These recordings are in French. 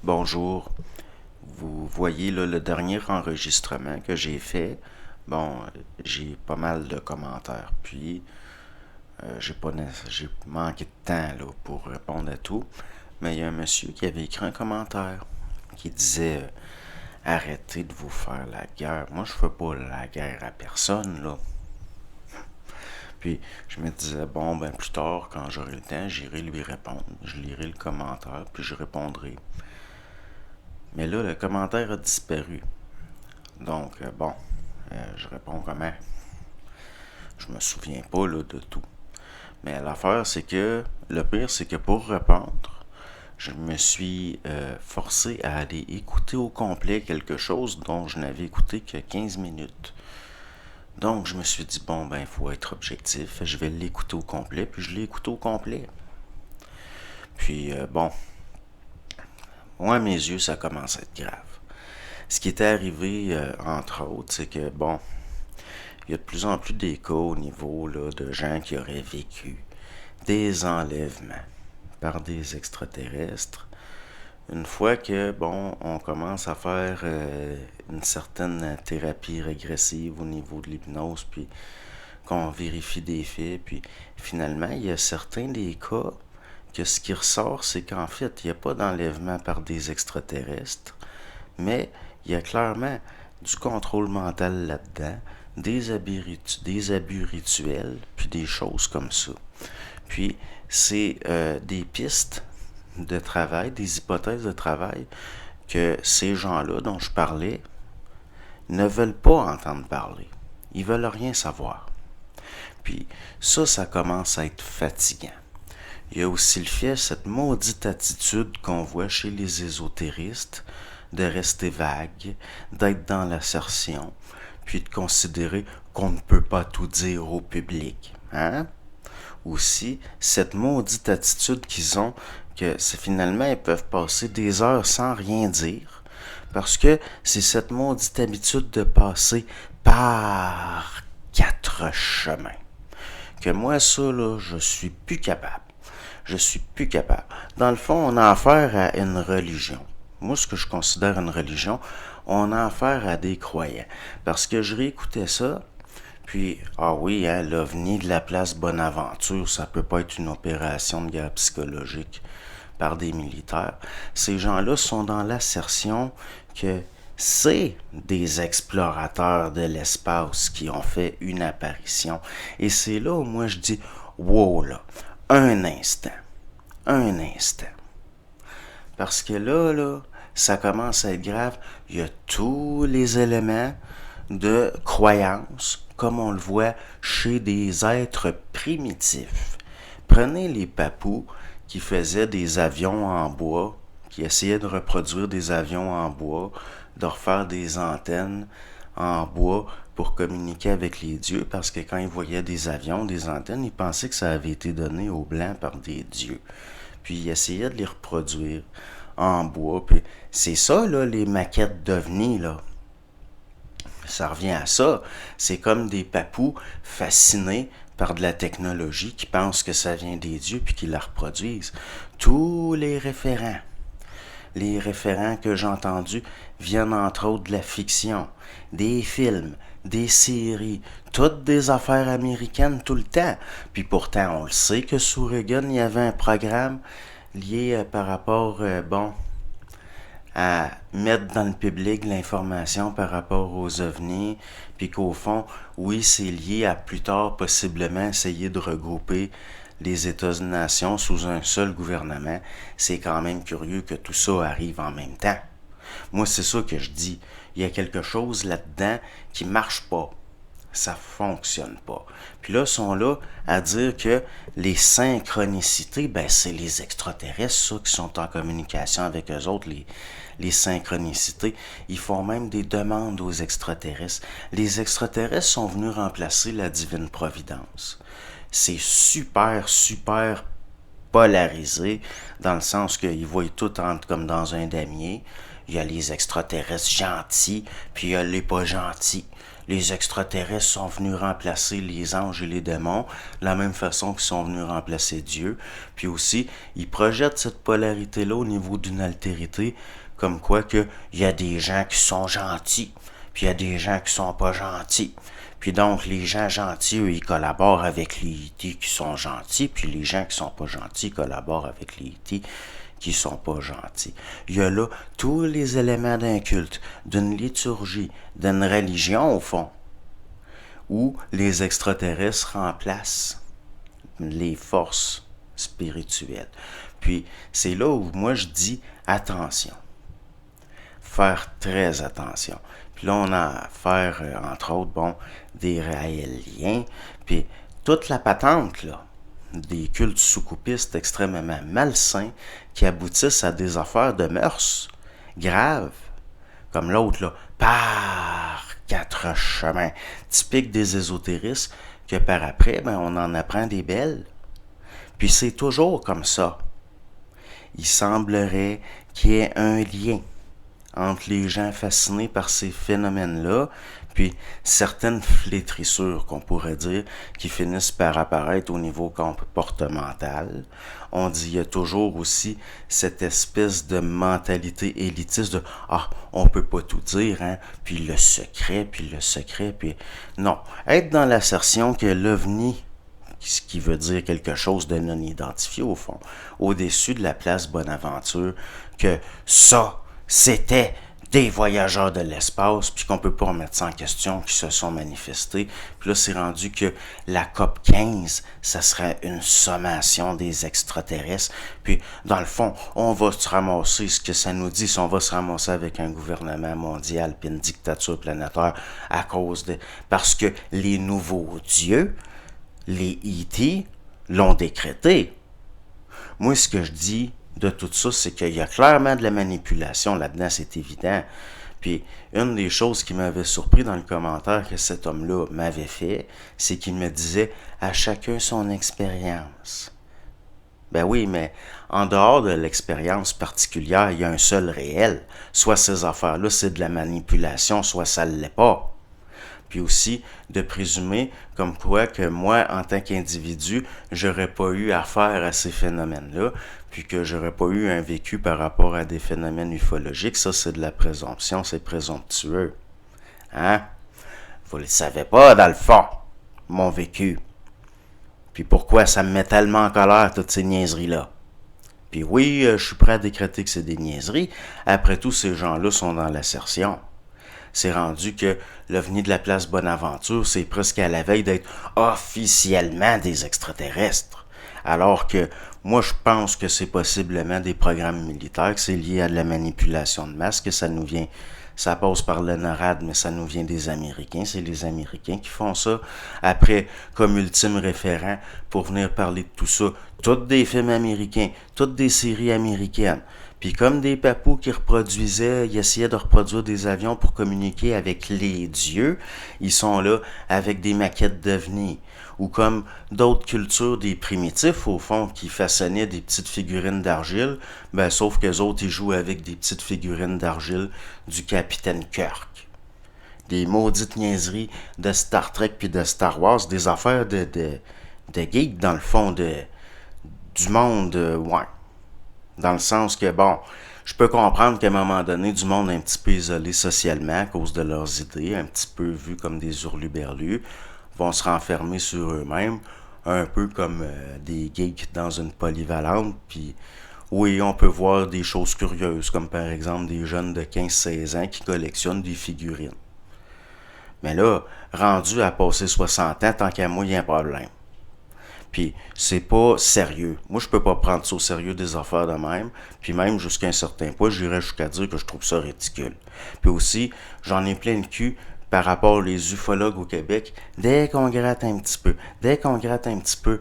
Bonjour. Vous voyez là, le dernier enregistrement que j'ai fait. Bon, j'ai pas mal de commentaires. Puis, j'ai manqué de temps là, pour répondre à tout. Mais il y a un monsieur qui avait écrit un commentaire qui disait arrêtez de vous faire la guerre. Moi, je fais pas la guerre à personne là. Puis, je me disais bon, ben plus tard, quand j'aurai le temps, j'irai lui répondre. Je lirai le commentaire, puis je répondrai. Mais là, le commentaire a disparu. Donc, je réponds comment? Je me souviens pas là, de tout. Mais l'affaire, c'est que le pire, c'est que pour répondre, je me suis forcé à aller écouter au complet quelque chose dont je n'avais écouté que 15 minutes. Donc, je me suis dit, bon, ben, il faut être objectif. Je vais l'écouter au complet, puis je l'ai écouté au complet. Puis, moi, à mes yeux, ça commence à être grave. Ce qui était arrivé, entre autres, c'est que, bon, il y a de plus en plus des cas au niveau là, de gens qui auraient vécu des enlèvements par des extraterrestres. Une fois que, bon, on commence à faire une certaine thérapie régressive au niveau de l'hypnose, puis qu'on vérifie des faits, puis finalement, il y a certains des cas que ce qui ressort, c'est qu'en fait, il n'y a pas d'enlèvement par des extraterrestres, mais il y a clairement du contrôle mental là-dedans, des abus rituels, puis des choses comme ça. Puis, c'est des pistes de travail, des hypothèses de travail que ces gens-là dont je parlais ne veulent pas entendre parler. Ils veulent rien savoir. Puis ça commence à être fatigant. Il y a aussi le fait, cette maudite attitude qu'on voit chez les ésotéristes, de rester vague, d'être dans l'assertion, puis de considérer qu'on ne peut pas tout dire au public. Hein? Aussi, cette maudite attitude qu'ils ont, que c'est finalement ils peuvent passer des heures sans rien dire, parce que c'est cette maudite habitude de passer par quatre chemins. Que moi, ça, là, je suis plus capable. Je suis plus capable. Dans le fond, on a affaire à une religion. Moi, ce que je considère une religion, on a affaire à des croyants. Parce que je réécoutais ça, puis, ah oui, hein, l'OVNI de la place Bonaventure, ça peut pas être une opération de guerre psychologique par des militaires. Ces gens-là sont dans l'assertion que c'est des explorateurs de l'espace qui ont fait une apparition. Et c'est là où moi je dis, wow là, un instant, un instant. Parce que là, ça commence à être grave. Il y a tous les éléments de croyance, comme on le voit chez des êtres primitifs. Prenez les papous qui faisaient des avions en bois, qui essayaient de reproduire des avions en bois, de refaire des antennes en bois pour communiquer avec les dieux, parce que quand ils voyaient des avions, des antennes, ils pensaient que ça avait été donné aux Blancs par des dieux. Puis ils essayaient de les reproduire en bois. Puis c'est ça, là, les maquettes d'OVNI, là. Ça revient à ça. C'est comme des papous fascinés par de la technologie qui pensent que ça vient des dieux puis qui la reproduisent. Tous les référents que j'ai entendus viennent entre autres de la fiction, des films, des séries, toutes des affaires américaines tout le temps. Puis pourtant, on le sait que sous Reagan, il y avait un programme lié par rapport, à mettre dans le public l'information par rapport aux ovnis, puis qu'au fond, oui, c'est lié à plus tard possiblement essayer de regrouper les États-nations sous un seul gouvernement. C'est quand même curieux que tout ça arrive en même temps. Moi, c'est ça que je dis. Il y a quelque chose là-dedans qui marche pas. Ça fonctionne pas. Puis là, ils sont là à dire que les synchronicités, ben c'est les extraterrestres, ça, qui sont en communication avec eux autres, les synchronicités. Ils font même des demandes aux extraterrestres. Les extraterrestres sont venus remplacer la divine providence. C'est super, super polarisé, dans le sens qu'ils voient tout entre comme dans un damier. Il y a les extraterrestres gentils, puis il y a les pas gentils. les extraterrestres sont venus remplacer les anges et les démons, de la même façon qu'ils sont venus remplacer Dieu. Puis aussi, ils projettent cette polarité-là au niveau d'une altérité, comme quoi que il y a des gens qui sont gentils, puis il y a des gens qui sont pas gentils. Puis donc, les gens gentils, eux, ils collaborent avec les E.T. qui sont gentils, puis les gens qui sont pas gentils collaborent avec les E.T. qui sont pas gentils. Il y a là tous les éléments d'un culte, d'une liturgie, d'une religion, au fond, où les extraterrestres remplacent les forces spirituelles. Puis, c'est là où moi je dis attention. Faire très attention. Puis là, on a affaire, entre autres, bon, des Raéliens, puis toute la patente, là, des cultes sous-coupistes extrêmement malsains qui aboutissent à des affaires de mœurs graves, comme l'autre, là, par quatre chemins, typique des ésotéristes, que par après, ben, on en apprend des belles. Puis c'est toujours comme ça. Il semblerait qu'il y ait un lien entre les gens fascinés par ces phénomènes-là, puis certaines flétrissures, qu'on pourrait dire, qui finissent par apparaître au niveau comportemental. On dit il y a toujours aussi cette espèce de mentalité élitiste de « Ah, on peut pas tout dire, hein, puis le secret, puis... » Non, être dans l'assertion que l'OVNI, ce qui veut dire quelque chose de non identifié au fond, au-dessus de la place Bonaventure, que ça, c'était des voyageurs de l'espace, puis qu'on peut pas remettre ça en question, qui se sont manifestés. Puis là, c'est rendu que la COP 15, ça serait une sommation des extraterrestres. Puis, dans le fond, on va se ramasser, ce que ça nous dit, si on va se ramasser avec un gouvernement mondial, puis une dictature planétaire, à cause de... Parce que les nouveaux dieux, les E.T., l'ont décrété. Moi, ce que je dis de tout ça, c'est qu'il y a clairement de la manipulation là-dedans, c'est évident. Puis, une des choses qui m'avait surpris dans le commentaire que cet homme-là m'avait fait, c'est qu'il me disait « à chacun son expérience ». Ben oui, mais en dehors de l'expérience particulière, il y a un seul réel. Soit ces affaires-là, c'est de la manipulation, soit ça ne l'est pas. Puis aussi de présumer comme quoi que moi, en tant qu'individu, j'aurais pas eu affaire à ces phénomènes-là, puis que j'aurais pas eu un vécu par rapport à des phénomènes ufologiques. Ça, c'est de la présomption, c'est présomptueux. Hein? Vous le savez pas, dans le fond, mon vécu. Puis pourquoi ça me met tellement en colère, toutes ces niaiseries-là? Puis oui, je suis prêt à décréter que c'est des niaiseries. Après tout, ces gens-là sont dans l'assertion. C'est rendu que l'OVNI de la place Bonaventure, c'est presque à la veille d'être officiellement des extraterrestres. Alors que moi, je pense que c'est possiblement des programmes militaires, que c'est lié à de la manipulation de masse, que ça nous vient, ça passe par le NORAD, mais ça nous vient des Américains. C'est les Américains qui font ça. Après, comme ultime référent, pour venir parler de tout ça, toutes des films américains, toutes des séries américaines. Puis comme des papous qui reproduisaient, ils essayaient de reproduire des avions pour communiquer avec les dieux, ils sont là avec des maquettes d'OVNI. Ou comme d'autres cultures des primitifs, au fond, qui façonnaient des petites figurines d'argile, ben sauf qu'eux autres, ils jouent avec des petites figurines d'argile du capitaine Kirk. Des maudites niaiseries de Star Trek puis de Star Wars, des affaires de geeks, dans le fond, du monde, ouais. Dans le sens que, bon, je peux comprendre qu'à un moment donné, du monde un petit peu isolé socialement à cause de leurs idées, un petit peu vu comme des hurluberlus, vont se renfermer sur eux-mêmes, un peu comme des geeks dans une polyvalente, puis oui, on peut voir des choses curieuses, comme par exemple des jeunes de 15-16 ans qui collectionnent des figurines. Mais là, rendu à passer 60 ans, tant qu'à moi, il y a un problème. Puis c'est pas sérieux. Moi, je peux pas prendre ça au sérieux des affaires de même. Puis même jusqu'à un certain point, j'irais jusqu'à dire que je trouve ça ridicule. Puis aussi, j'en ai plein le cul par rapport aux ufologues au Québec. Dès qu'on gratte un petit peu,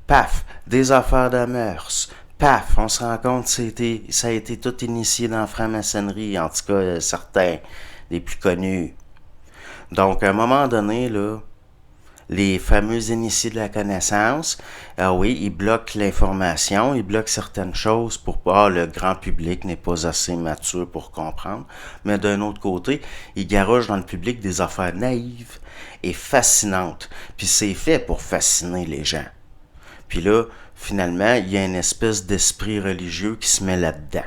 paf, des affaires de mœurs. Paf, on se rend compte que ça a été tout initié dans la franc-maçonnerie, en tout cas certains, les plus connus. Donc, à un moment donné, là, Les fameux initiés de la connaissance, ah oui, ils bloquent l'information, ils bloquent certaines choses pour pas, le grand public n'est pas assez mature pour comprendre. Mais d'un autre côté, ils garagent dans le public des affaires naïves et fascinantes. Puis c'est fait pour fasciner les gens. Puis là, finalement, il y a une espèce d'esprit religieux qui se met là-dedans.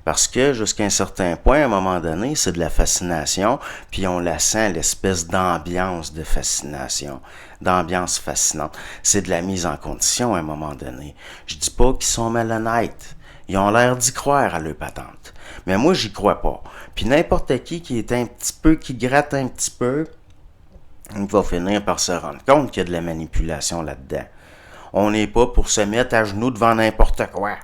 Parce que jusqu'à un certain point, à un moment donné, c'est de la fascination, puis on la sent, l'espèce d'ambiance de fascination, d'ambiance fascinante. C'est de la mise en condition à un moment donné. Je dis pas qu'ils sont malhonnêtes. Ils ont l'air d'y croire à leur patente. Mais moi, j'y crois pas. Puis n'importe qui est un petit peu, qui gratte un petit peu, il va finir par se rendre compte qu'il y a de la manipulation là-dedans. On n'est pas pour se mettre à genoux devant n'importe quoi.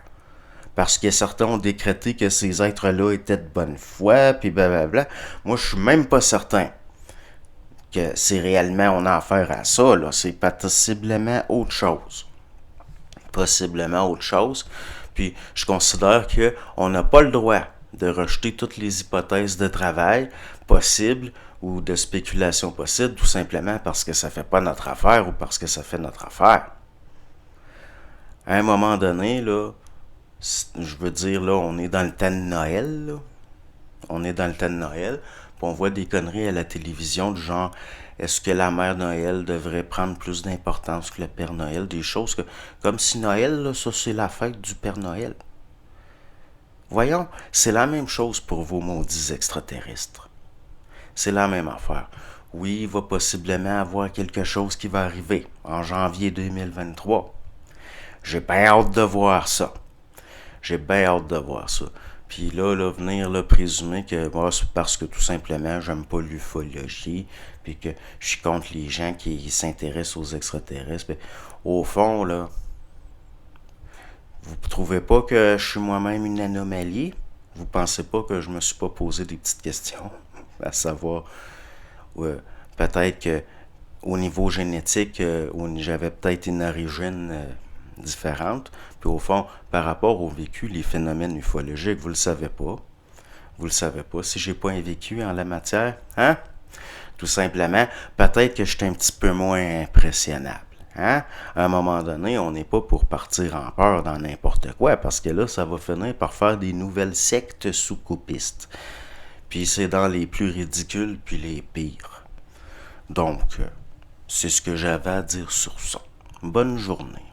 Parce que certains ont décrété que ces êtres-là étaient de bonne foi, puis blablabla. Moi, je suis même pas certain que c'est réellement on a affaire à ça, là. C'est possiblement autre chose. Possiblement autre chose. Puis, je considère qu'on n'a pas le droit de rejeter toutes les hypothèses de travail possibles ou de spéculation possible, tout simplement parce que ça fait pas notre affaire ou parce que ça fait notre affaire. À un moment donné, là, je veux dire, là, on est dans le temps de Noël, là. On est dans le temps de Noël, puis on voit des conneries à la télévision du genre, est-ce que la mère Noël devrait prendre plus d'importance que le Père Noël? Des choses que, comme si Noël, là, ça c'est la fête du Père Noël. Voyons, c'est la même chose pour vos maudits extraterrestres. C'est la même affaire. Oui, il va possiblement avoir quelque chose qui va arriver en janvier 2023. J'ai bien hâte de voir ça. J'ai bien hâte de voir ça. Puis là, venir présumer que moi, c'est parce que tout simplement, j'aime pas l'ufologie, puis que je suis contre les gens qui s'intéressent aux extraterrestres. Puis, au fond, là, vous trouvez pas que je suis moi-même une anomalie? Vous pensez pas que je me suis pas posé des petites questions? À savoir, peut-être que au niveau génétique, j'avais peut-être une origine différente. Puis au fond, par rapport au vécu, les phénomènes ufologiques, vous le savez pas. Vous le savez pas. Si j'ai pas un vécu en la matière, hein? Tout simplement, peut-être que je suis un petit peu moins impressionnable. Hein? À un moment donné, on n'est pas pour partir en peur dans n'importe quoi, parce que là, ça va finir par faire des nouvelles sectes sous-coupistes. Puis c'est dans les plus ridicules, puis les pires. Donc, c'est ce que j'avais à dire sur ça. Bonne journée.